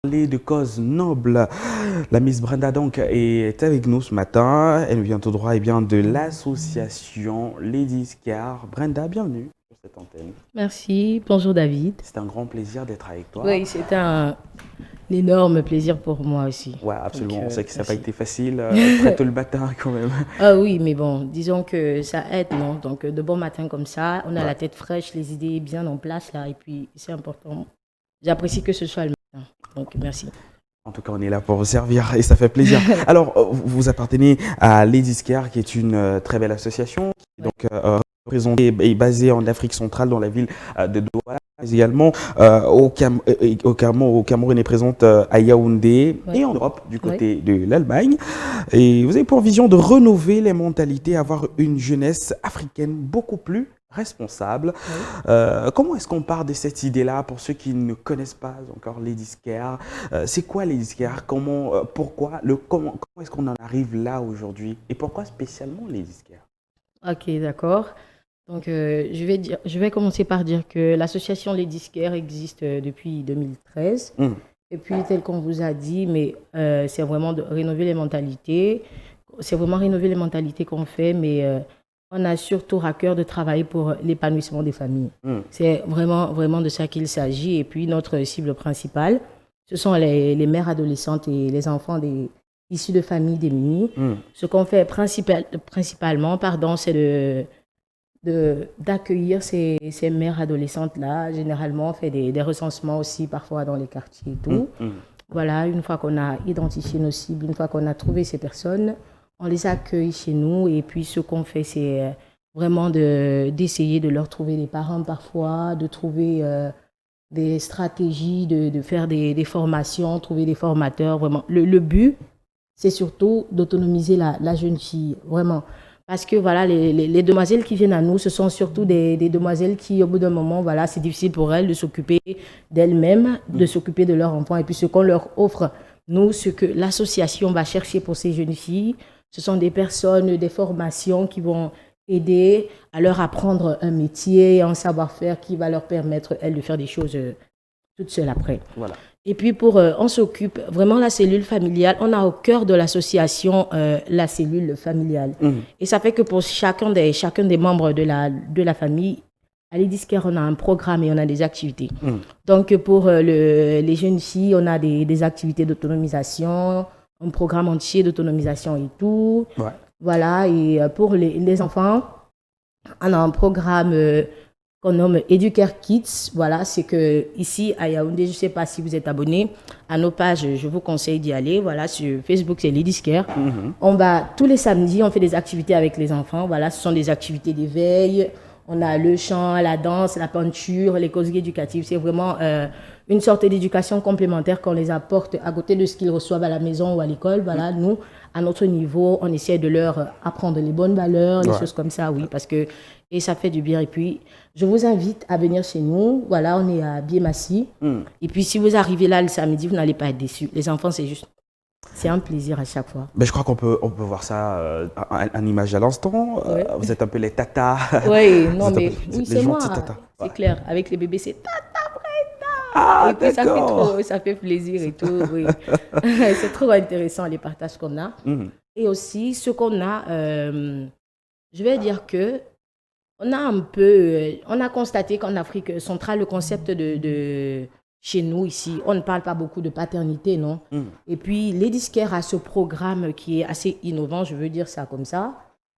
Parler de causes nobles. La Miss Brenda donc est avec nous ce matin. Elle vient tout droit de l'association Ladies Car. Brenda, bienvenue sur cette antenne. Merci, bonjour David. C'est un grand plaisir d'être avec toi. Oui, c'est un énorme plaisir pour moi aussi. Ouais, absolument. On sait que ça n'a pas Merci. été facile, très tôt le matin quand même. Ah oui, mais bon, disons que ça aide, non? Donc, de bon matin comme ça, on a Ouais. la tête fraîche, les idées bien en place là, et puis c'est important. J'apprécie que ce soit le matin. Donc, merci. En tout cas, on est là pour vous servir et ça fait plaisir. Alors, vous appartenez à Ladies Car, qui est une très belle association, qui est Ouais, donc représentée et basée en Afrique centrale, dans la ville de Douala, mais également au Cameroun est présente à Yaoundé ouais, et en Europe, du ouais. côté de l'Allemagne. Et vous avez pour vision de rénover les mentalités, avoir une jeunesse africaine beaucoup plus responsable. Ouais. Comment est-ce qu'on part de cette idée-là pour ceux qui ne connaissent pas encore Ladies Care? C'est quoi Ladies Care? Comment, pourquoi, comment est-ce qu'on en arrive là aujourd'hui? Et pourquoi spécialement Ladies Care? Ok, d'accord. Donc, je vais commencer par dire que l'association Les Disquaires existe depuis 2013. Hum, Et puis, tel qu'on vous a dit, mais c'est vraiment de rénover les mentalités. C'est vraiment rénover les mentalités qu'on fait, mais on a surtout à cœur de travailler pour l'épanouissement des familles. hum, C'est vraiment, vraiment de ça qu'il s'agit. Et puis, notre cible principale, ce sont les mères adolescentes et les enfants issus de familles démunies. hum, Ce qu'on fait principalement, pardon, c'est d'accueillir ces mères adolescentes-là. Généralement, on fait des recensements aussi, parfois dans les quartiers et hum, tout. hum, Voilà, une fois qu'on a identifié nos cibles, une fois qu'on a trouvé ces personnes, on les accueille chez nous. Et puis, ce qu'on fait, c'est vraiment d'essayer de leur trouver des parents parfois, de trouver des stratégies, de faire des formations, trouver des formateurs. Vraiment, le but, c'est surtout d'autonomiser la jeune fille, vraiment. Parce que voilà, les demoiselles qui viennent à nous, ce sont surtout des demoiselles qui, au bout d'un moment, voilà, c'est difficile pour elles de s'occuper d'elles-mêmes, de hum. s'occuper de leurs enfants. Et puis ce qu'on leur offre, nous, ce que l'association va chercher pour ces jeunes filles, ce sont des personnes, des formations qui vont aider à leur apprendre un métier, un savoir-faire qui va leur permettre, elles, de faire des choses toutes seules après. Voilà. Et puis on s'occupe vraiment la cellule familiale. On a au cœur de l'association la cellule familiale. Hum, Et ça fait que pour chacun des membres de la famille, à l'Ediscare, on a un programme et on a des activités. hum. Donc pour les jeunes filles, on a des activités d'autonomisation, un programme entier d'autonomisation et tout. Ouais. Voilà, et pour les enfants, on a un programme qu'on nomme Educare Kids. Voilà, c'est que ici à Yaoundé, je ne sais pas si vous êtes abonné à nos pages, je vous conseille d'y aller. Voilà, sur Facebook, c'est Ladies Care. Mhm. On va tous les samedis, on fait des activités avec les enfants. Voilà, ce sont des activités d'éveil. On a le chant, la danse, la peinture, les causeries éducatives. C'est vraiment une sorte d'éducation complémentaire qu'on les apporte à côté de ce qu'ils reçoivent à la maison ou à l'école. Voilà, nous, à notre niveau, on essaie de leur apprendre les bonnes valeurs, les Ouais. choses comme ça, oui, parce que et ça fait du bien. Et puis, je vous invite à venir chez nous. Voilà, on est à Biémassi. Hum. Et puis, si vous arrivez là le samedi, vous n'allez pas être déçus. Les enfants, c'est un plaisir à chaque fois. Ben, je crois qu'on peut voir ça en image à l'instant. Ouais. Vous êtes un peu les tatas. Oui, Vous non, êtes un mais peu oui, les c'est moi. gentils tatas. Ouais. C'est clair. Avec les bébés, c'est tata. Ah, Et puis, d'accord. ça fait plaisir et tout. Oui. C'est trop intéressant les partages qu'on a. Mhm. Et aussi, ce qu'on a, je vais dire que on a un peu, on a constaté qu'en Afrique centrale, le concept chez nous ici, on ne parle pas beaucoup de paternité, non? Mhm. Et puis, Ladies Care a ce programme qui est assez innovant, je veux dire ça comme ça,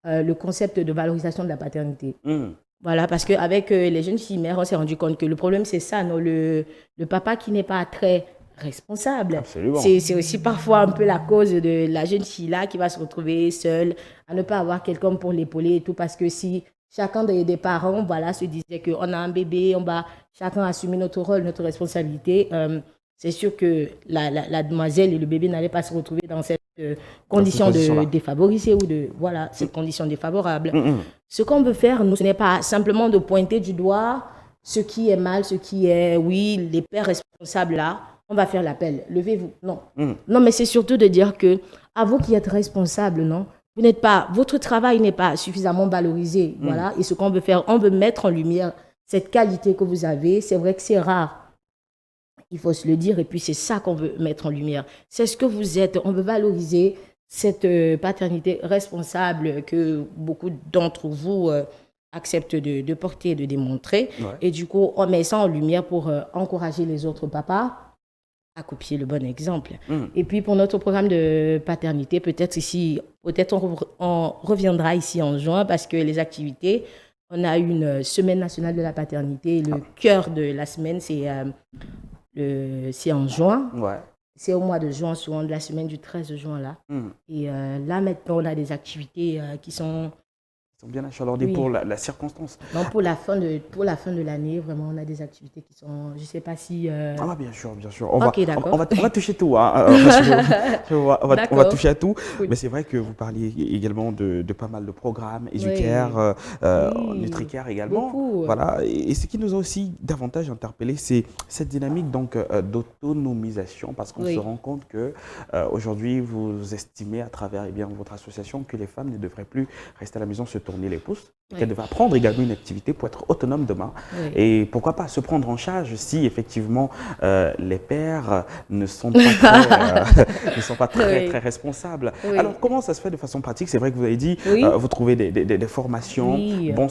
le concept de valorisation de la paternité. Mhm. Voilà, parce qu'avec les jeunes filles mères, on s'est rendu compte que le problème, c'est ça, non? Le papa qui n'est pas très responsable. Absolument. C'est aussi parfois un peu la cause de la jeune fille-là qui va se retrouver seule, à ne pas avoir quelqu'un pour l'épauler et tout, parce que si chacun des parents, voilà, se disait qu'on a un bébé, on va chacun assumer notre rôle, notre responsabilité, c'est sûr que la demoiselle et le bébé n'allaient pas se retrouver dans cette Dans cette condition position-là. défavorisée ou voilà, cette condition défavorable. Mhm. Ce qu'on veut faire, nous, ce n'est pas simplement de pointer du doigt ce qui est mal, ce qui est, oui, les pères responsables là, on va faire l'appel, levez-vous. Non. Mhm. Non, mais c'est surtout de dire que, à vous qui êtes responsables, non, vous n'êtes pas, votre travail n'est pas suffisamment valorisé. Voilà. Et ce qu'on veut faire, on veut mettre en lumière cette qualité que vous avez. C'est vrai que c'est rare. Il faut se le dire. Et puis, c'est ça qu'on veut mettre en lumière. C'est ce que vous êtes. On veut valoriser cette paternité responsable que beaucoup d'entre vous acceptent de porter et de démontrer. Ouais. Et du coup, on met ça en lumière pour encourager les autres papas à copier le bon exemple. Et puis, pour notre programme de paternité, peut-être on reviendra ici en juin parce que les activités, on a une semaine nationale de la paternité. Et le cœur de la semaine, c'est en juin. Ouais. C'est au mois de juin, souvent de la semaine du 13 juin là. Et là, maintenant, on a des activités qui sont... Ils sont bien achalandés pour la circonstance. Donc, pour la fin de l'année, vraiment, on a des activités qui sont... Je ne sais pas si... Ah, bien sûr, bien sûr. Ok, d'accord. On va toucher tout. Hein. On va toucher à tout. Oui. Mais c'est vrai que vous parliez également de pas mal de programmes, Educare, Nutricare également. Beaucoup. Voilà. Et ce qui nous a aussi davantage interpellé, c'est cette dynamique donc d'autonomisation, parce qu'on se rend compte que aujourd'hui, vous estimez à travers votre association que les femmes ne devraient plus rester à la maison, se tourner les pouces, qu'elles devraient apprendre également une activité pour être autonomes demain. Et pourquoi pas se prendre en charge si effectivement les pères ne sont pas très responsables. Alors comment ça se fait de façon pratique? C'est vrai que vous avez dit, vous trouvez des formations. Bon,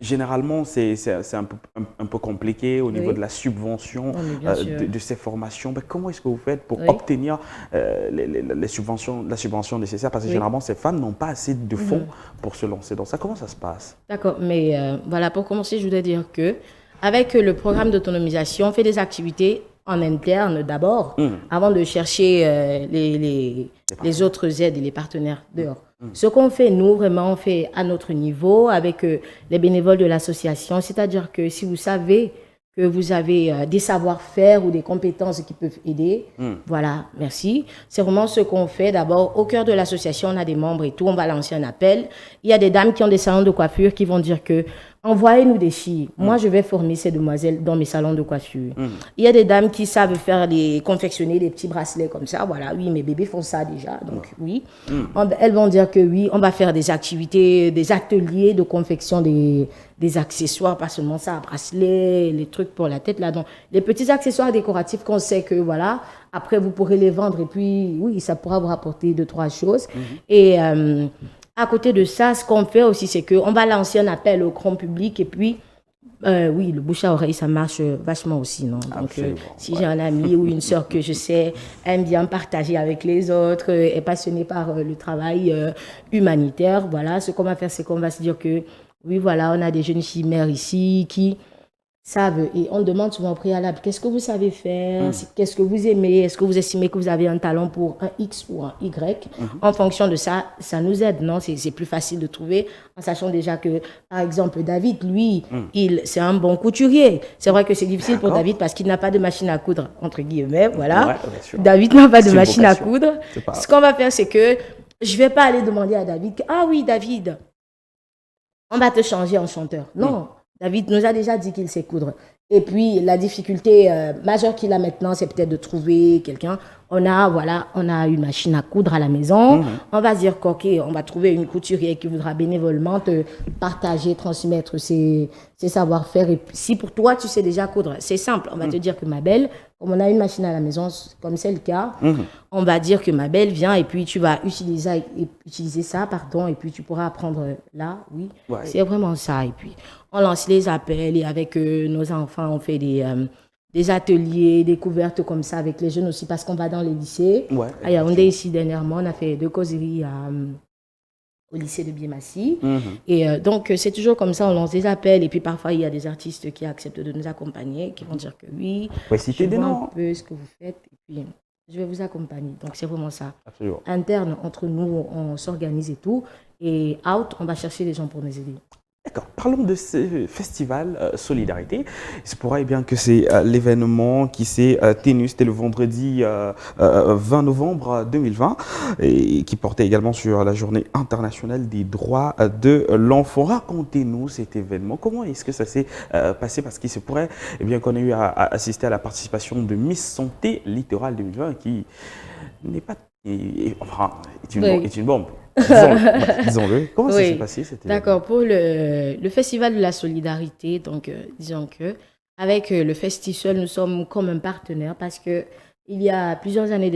généralement, c'est un peu compliqué au niveau de la subvention de ces formations. Mais comment est-ce que vous faites pour obtenir la subvention nécessaire? Parce que généralement, ces femmes n'ont pas assez de fonds pour se lancer dans ça. Comment ça se passe? D'accord, mais voilà, pour commencer, je voudrais dire que avec le programme d'autonomisation, on fait des activités en interne d'abord, avant de chercher les autres aides et les partenaires dehors. Ce qu'on fait, nous, vraiment, on fait à notre niveau avec les bénévoles de l'association. C'est-à-dire que si vous savez que vous avez des savoir-faire ou des compétences qui peuvent aider, voilà, merci. C'est vraiment ce qu'on fait. D'abord, au cœur de l'association, on a des membres et tout. On va lancer un appel. Il y a des dames qui ont des salons de coiffure qui vont dire que envoyez-nous des filles. Moi, je vais former ces demoiselles dans mes salons de coiffure. Il y a des dames qui savent confectionner des petits bracelets comme ça. Voilà, oui, mes bébés font ça déjà. Donc, oui. Elles vont dire que oui, on va faire des activités, des ateliers de confection des accessoires, pas seulement ça, bracelets, les trucs pour la tête, là. Donc, les petits accessoires décoratifs qu'on sait que, voilà, après, vous pourrez les vendre et puis, oui, ça pourra vous rapporter 2-3 choses. Et à côté de ça, ce qu'on fait aussi, c'est qu'on va lancer un appel au grand public et puis, oui, le bouche à oreille, ça marche vachement aussi, non? Donc, si j'ai un ami ou une sœur que je sais aime bien partager avec les autres, est passionnée par le travail humanitaire, voilà, ce qu'on va faire, c'est qu'on va se dire que, oui, voilà, on a des jeunes filles mères ici qui savent et on demande souvent au préalable, qu'est-ce que vous savez faire, qu'est-ce que vous aimez, est-ce que vous estimez que vous avez un talent pour un X ou un Y. En fonction de ça, ça nous aide, non? C'est plus facile de trouver en sachant déjà que, par exemple, David, lui, c'est un bon couturier. C'est vrai que c'est difficile pour David parce qu'il n'a pas de machine à coudre, entre guillemets, voilà. David n'a pas de machine à coudre. Ce qu'on va faire, c'est que je ne vais pas aller demander à David, ah oui, David, on va te changer en chanteur. Non. David nous a déjà dit qu'il sait coudre. Et puis, la difficulté majeure qu'il a maintenant, c'est peut-être de trouver quelqu'un. On a une machine à coudre à la maison. On va se dire qu'ok, on va trouver une couturière qui voudra bénévolement te partager, transmettre ses savoir-faire. Et si pour toi, tu sais déjà coudre, c'est simple. On va te dire que ma belle, comme on a une machine à la maison, comme c'est le cas, on va dire que ma belle vient et puis tu vas utiliser ça, et puis tu pourras apprendre là, oui. Ouais. C'est vraiment ça. Et puis, on lance les appels et avec nos enfants, on fait des ateliers, découvertes comme ça avec les jeunes aussi parce qu'on va dans les lycées. À Yaoundé, ici, dernièrement, on a fait 2 causeries au lycée de Biémassi. Et donc, c'est toujours comme ça, on lance des appels. Et puis, parfois, il y a des artistes qui acceptent de nous accompagner, qui vont dire que oui, je vois un peu ce que vous faites. Et puis, je vais vous accompagner. Donc, c'est vraiment ça. Absolument. Interne, entre nous, on s'organise et tout. Et out, on va chercher des gens pour nous aider. D'accord. Parlons de ce festival Solidarité. C'est pour bien que c'est l'événement qui s'est tenu, c'était le vendredi 20 novembre 2020 et qui portait également sur la journée internationale des droits de l'enfant. Racontez-nous cet événement. Comment est-ce que ça s'est passé? Parce qu'il se pourrait qu'on ait eu à assister à la participation de Miss Santé Littorale 2020 qui n'est pas... est une bombe. Disons-le. Comment ça s'est passé? D'accord. Pour le Festival de la Solidarité, donc disons que avec le Festisol, nous sommes comme un partenaire parce que il y a plusieurs années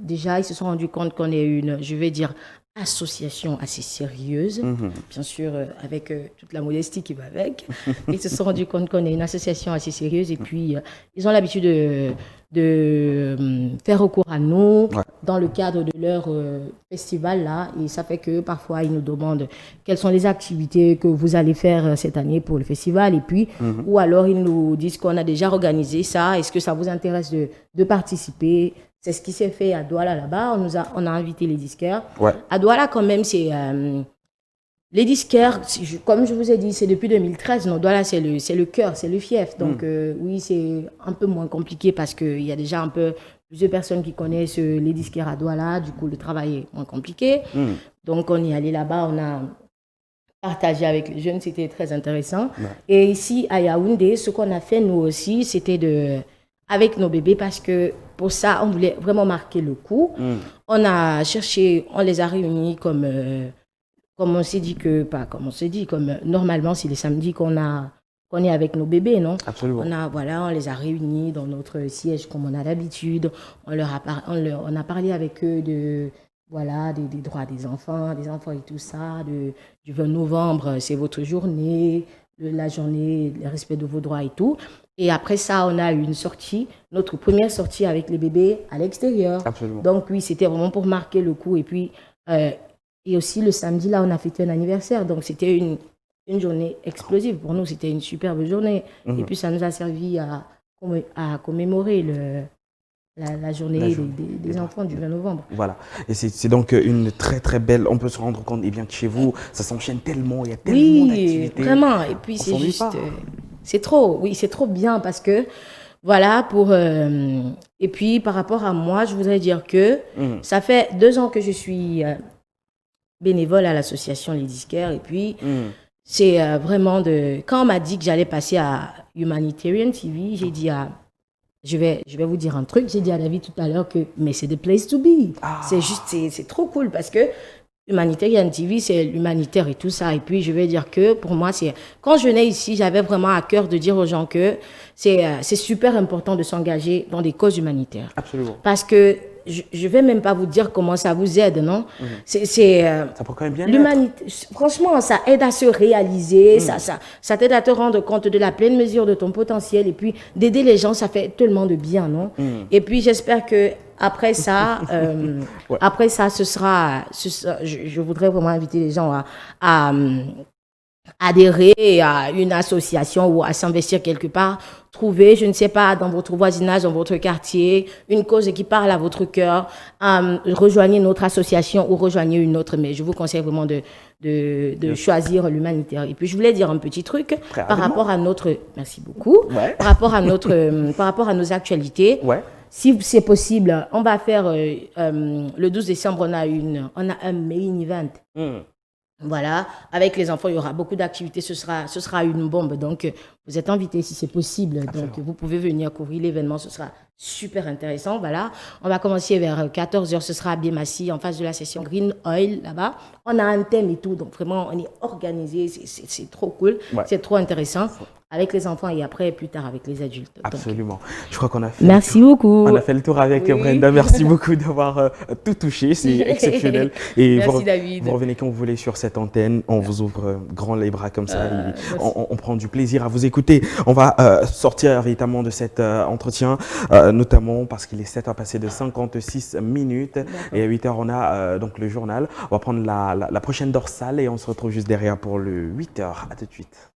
déjà, ils se sont rendus compte qu'on est une, je vais dire, association assez sérieuse, bien sûr, avec toute la modestie qui va avec. Ils se sont rendus compte qu'on est une association assez sérieuse et puis ils ont l'habitude de faire recours à nous Ouais. dans le cadre de leur festival là. Et ça fait que parfois ils nous demandent quelles sont les activités que vous allez faire cette année pour le festival. Et puis, ou alors ils nous disent qu'on a déjà organisé ça. Est-ce que ça vous intéresse de participer? C'est ce qui s'est fait à Douala là-bas. On a invité les disquaires. Ouais. À Douala, quand même, c'est. Les disquaires, comme je vous ai dit, c'est depuis 2013. Non, Douala, c'est le cœur, c'est le fief. Donc, oui, c'est un peu moins compliqué parce qu'il y a déjà un peu plusieurs personnes qui connaissent les disquaires à Douala. Du coup, le travail est moins compliqué. Donc, on est allé là-bas, on a partagé avec les jeunes, c'était très intéressant. Ouais. Et ici, à Yaoundé, ce qu'on a fait, nous aussi, c'était avec nos bébés, parce que pour ça, on voulait vraiment marquer le coup. On a cherché, on les a réunis comme on s'est dit comme normalement, c'est les samedis qu'on est avec nos bébés, non? Absolument. On les a réunis dans notre siège comme on a l'habitude. On a parlé avec eux des droits des enfants et tout ça. Du 20 novembre, c'est votre journée, la journée, le respect de vos droits et tout. Et après ça, on a eu une sortie, notre première sortie avec les bébés à l'extérieur. Absolument. Donc oui, c'était vraiment pour marquer le coup. Et puis, et aussi le samedi, là, on a fêté un anniversaire. Donc c'était une journée explosive. Pour nous, c'était une superbe journée. Et puis, ça nous a servi à commémorer la journée des enfants du 20 novembre. Voilà. Et c'est donc une très très belle. On peut se rendre compte bien que chez vous, ça s'enchaîne tellement, il y a tellement d'activités. Oui, vraiment. Et puis, c'est juste. C'est trop bien parce que, voilà, et puis, par rapport à moi, je voudrais dire que ça fait 2 ans que je suis bénévole à l'association Les Disquaires. Et puis, c'est vraiment Quand on m'a dit que j'allais passer à Humanitarian TV, j'ai dit je vais vous dire un truc. J'ai dit à David tout à l'heure mais c'est the place to be. C'est juste, c'est trop cool parce que Humanitarian TV, c'est l'humanitaire et tout ça. Et puis, je vais dire que pour moi, quand je venais ici, j'avais vraiment à cœur de dire aux gens que c'est super important de s'engager dans des causes humanitaires. Absolument. Parce que je ne vais même pas vous dire comment ça vous aide, non? Ça peut quand même bien l'humanité. Franchement, ça aide à se réaliser, ça t'aide à te rendre compte de la pleine mesure de ton potentiel et puis d'aider les gens, ça fait tellement de bien, non? Et puis, j'espère que après ça, ce sera je voudrais vraiment inviter les gens à adhérer à une association ou à s'investir quelque part. Trouver, je ne sais pas, dans votre voisinage, dans votre quartier, une cause qui parle à votre cœur. Rejoignez notre association ou rejoignez une autre, mais je vous conseille vraiment de choisir l'humanitaire. Et puis, je voulais dire un petit truc par rapport à notre... Merci beaucoup. Par rapport à nos actualités. Si c'est possible, on va faire le 12 décembre, on a un main event. Voilà, avec les enfants, il y aura beaucoup d'activités, ce sera une bombe. Donc, vous êtes invités si c'est possible. Absolument. Donc, vous pouvez venir couvrir l'événement, ce sera super intéressant. Voilà, on va commencer vers 14h, ce sera à Biémassi, en face de la session Green Oil, là-bas. On a un thème et tout, donc vraiment, on est organisé, c'est trop cool, c'est trop intéressant. Avec les enfants et après, plus tard, avec les adultes. Absolument. Donc, je crois qu'on a fait merci beaucoup. On a fait le tour avec Brenda. Merci beaucoup d'avoir tout touché. C'est exceptionnel. Et merci, David. Vous revenez quand vous voulez sur cette antenne. On vous ouvre grand les bras comme ça. On prend du plaisir à vous écouter. On va sortir véritablement de cet entretien, notamment parce qu'il est 7 h passé de 56 minutes. Et à 8 h, on a donc le journal. On va prendre la prochaine dorsale et on se retrouve juste derrière pour le 8 h. À tout de suite.